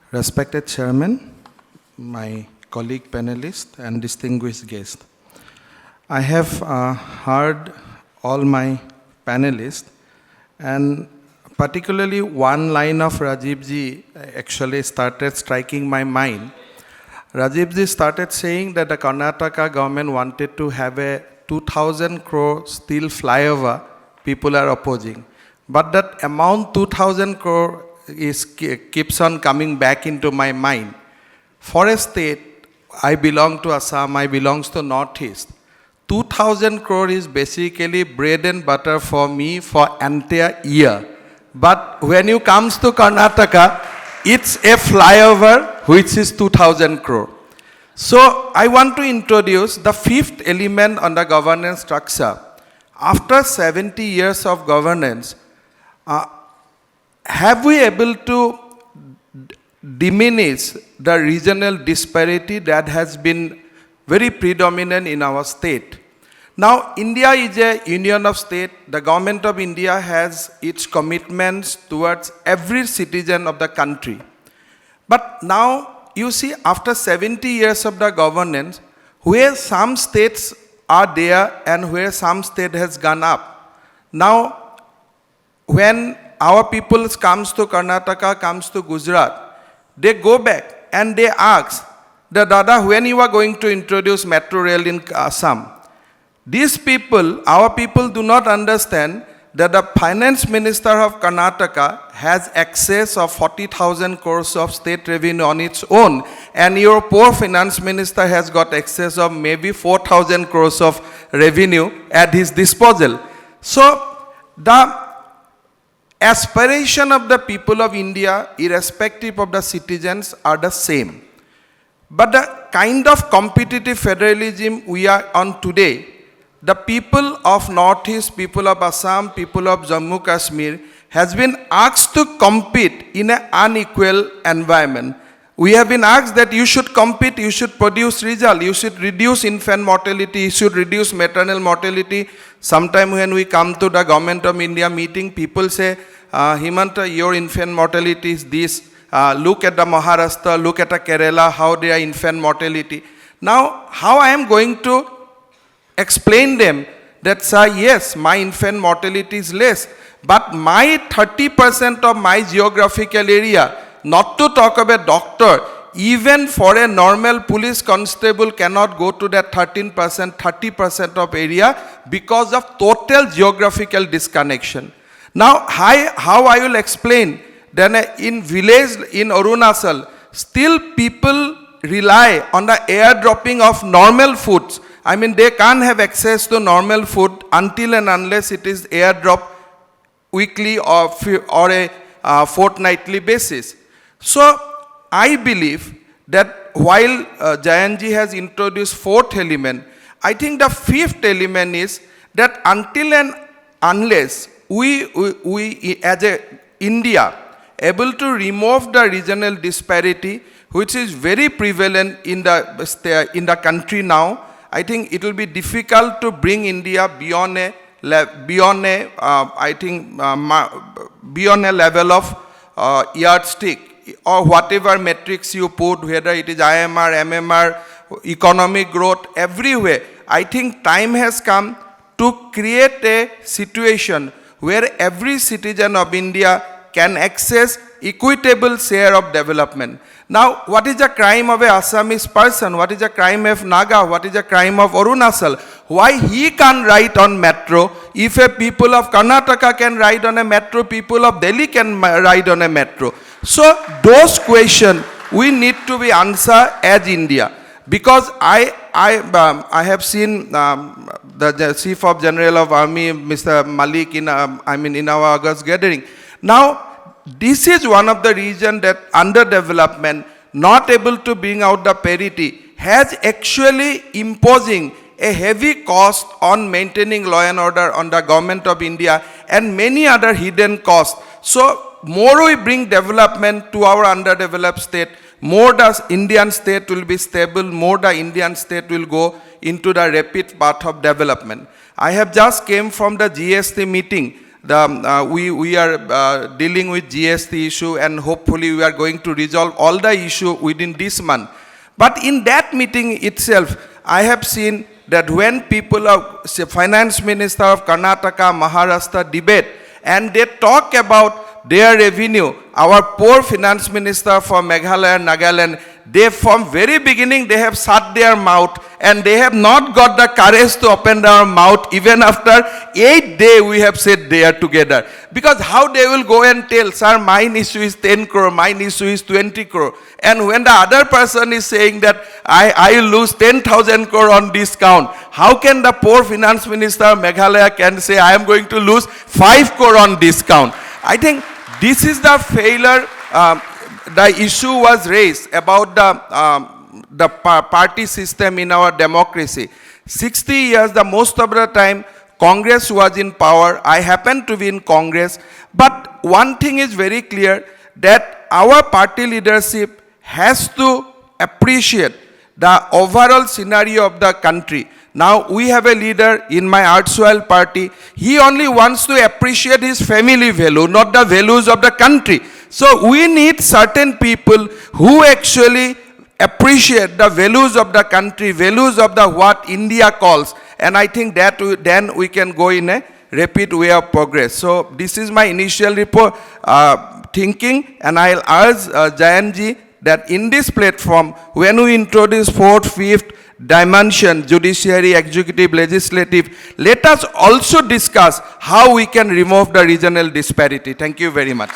Respected Chairman, my colleague panelist and distinguished guest. I have heard all my panelists, and particularly one line of Rajivji actually started striking my mind. Rajivji started saying that the Karnataka government wanted to have a 2,000 crore steel flyover. People are opposing. But that amount 2,000 crore keeps on coming back into my mind. For a state, I belong to Assam, I belong to Northeast. 2,000 crore is basically bread and butter for me for entire year. But when you comes to Karnataka, it's a flyover which is 2,000 crore. So I want to introduce the fifth element on the governance structure. After 70 years of governance, have we able to diminish the regional disparity that has been very predominant in our state? Now, India is a union of states. The government of India has its commitments towards every citizen of the country. But now, you see, after 70 years of the governance, where some states are there and where some state has gone up. Now, when our people comes to Karnataka, comes to Gujarat, they go back and they ask, the Dada, when you are going to introduce metro rail in Assam? These people, our people do not understand that the finance minister of Karnataka has excess of 40,000 crores of state revenue on its own, and your poor finance minister has got excess of maybe 4,000 crores of revenue at his disposal. So, the aspiration of the people of India, irrespective of the citizens, are the same. But the kind of competitive federalism we are on today, the people of Northeast, people of Assam, people of Jammu Kashmir has been asked to compete in an unequal environment. We have been asked that you should compete, you should produce result, you should reduce infant mortality, you should reduce maternal mortality. Sometime when we come to the Government of India meeting, people say, Himanta, your infant mortality is this. Look at the Maharashtra, look at the Kerala, how their infant mortality. Now, how I am going to explain them that, sir, yes, my infant mortality is less, but my 30% of my geographical area, not to talk about doctor, even for a normal police constable cannot go to that 13%, 30% of area because of total geographical disconnection. Now, how I will explain, then in village in Arunachal, still people rely on the airdropping of normal foods. I mean, they can't have access to normal food until and unless it is airdrop weekly or a fortnightly basis. So, I believe that while Jayanji has introduced fourth element, I think the fifth element is that until and unless we as a India able to remove the regional disparity, which is very prevalent in the country now, I think it will be difficult to bring India beyond a level of yardstick or whatever metrics you put, whether it is IMR, MMR, economic growth, everywhere. I think time has come to create a situation where every citizen of India can access equitable share of development. Now, what is the crime of a Assamese person? What is the crime of Naga? What is the crime of Arunachal? Why he can't ride on metro? If a people of Karnataka can ride on a metro, people of Delhi can ride on a metro. So, those questions we need to be answered as India. Because I have seen the Chief of General of Army, Mr. Malik, in our August gathering. Now, this is one of the regions that underdevelopment, not able to bring out the parity, has actually imposing a heavy cost on maintaining law and order on the government of India and many other hidden costs. So, more we bring development to our underdeveloped state, more the Indian state will be stable, more the Indian state will go into the rapid path of development. I have just came from the GST meeting. we are dealing with GST issue, and hopefully we are going to resolve all the issue within this month. But in that meeting itself, I have seen that when people of, say, Finance Minister of Karnataka, Maharashtra debate, and they talk about their revenue, our poor Finance Minister from Meghalaya and Nagaland, they from very beginning they have shut their mouth, and they have not got the courage to open their mouth. Even after 8 days we have said they are together. Because how they will go and tell, sir, mine issue is 10 crore, mine issue is 20 crore. And when the other person is saying that I will lose 10,000 crore on discount, how can the poor Finance Minister of Meghalaya can say I am going to lose 5 crore on discount? I think this is the failure. The issue was raised about the party system in our democracy. 60 years, the most of the time, Congress was in power. I happened to be in Congress. But one thing is very clear, that our party leadership has to appreciate the overall scenario of the country. Now, we have a leader in my erstwhile party. He only wants to appreciate his family value, not the values of the country. So, we need certain people who actually appreciate the values of the country, values of the what India calls. And I think that then we can go in a rapid way of progress. So, this is my initial report, thinking, and I'll urge Jayanji that in this platform, when we introduce fourth, fifth dimension, judiciary, executive, legislative, let us also discuss how we can remove the regional disparity. Thank you very much.